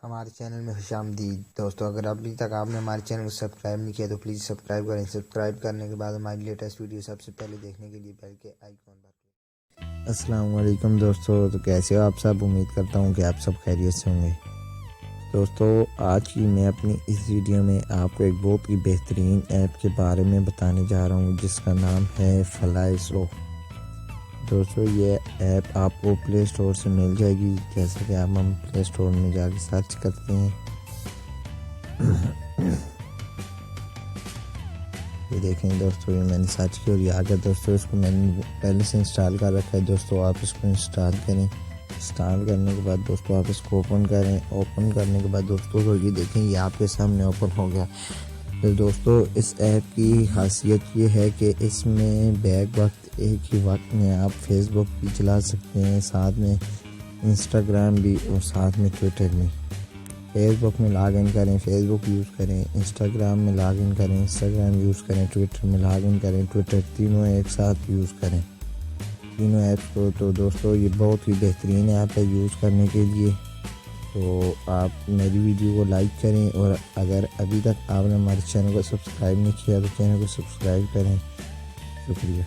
ہمارے چینل میں خوش آمدید دوستوں. اگر ابھی تک آپ نے ہمارے چینل کو سبسکرائب نہیں کیا تو پلیز سبسکرائب کریں. سبسکرائب کرنے کے بعد ہماری لیٹسٹ ویڈیو سب سے پہلے دیکھنے کے لیے بیل کے آئیکن پر. السلام علیکم دوستوں. تو کیسے ہو آپ سب؟ امید کرتا ہوں کہ آپ سب خیریت سے ہوں گے. دوستوں آج کی میں اپنی اس ویڈیو میں آپ کو ایک بہت ہی بہترین ایپ کے بارے میں بتانے جا رہا ہوں جس کا نام ہے FlySo. دوستوں یہ ایپ آپ کو پلے اسٹور سے مل جائے گی. جیسے کہ ہم پلے اسٹور میں جا کے سرچ کرتے ہیں. یہ دیکھیں دوستوں یہ میں نے سرچ کی اور یہ آ گیا. دوستوں اس کو میں نے پہلے سے انسٹال کر رکھا ہے. دوستوں آپ اس کو انسٹال کریں. انسٹال کرنے کے بعد دوستوں آپ اس کو اوپن کریں. اوپن کرنے کے بعد دوستوں تو یہ دیکھیں یہ آپ کے سامنے اوپن ہو گیا. تو دوستوں اس ایپ کی خاصیت یہ ہے کہ اس میں بیک وقت ایک ہی وقت میں آپ فیس بک بھی چلا سکتے ہیں, ساتھ میں انسٹاگرام بھی اور ساتھ میں ٹویٹر میں. فیس بک میں لاگ ان کریں, فیس بک یوز کریں. انسٹاگرام میں لاگ ان کریں, انسٹاگرام یوز کریں. ٹویٹر میں لاگ ان کریں, ٹویٹر. تینوں ایک ساتھ یوز کریں تینوں ایپس کو. تو دوستوں یہ بہت ہی بہترین ایپ ہے یوز کرنے کے لیے. تو آپ میری ویڈیو کو لائک کریں اور اگر ابھی تک آپ نے ہمارے چینل کو سبسکرائب نہیں کیا تو چینل کو سبسکرائب کریں. شکریہ.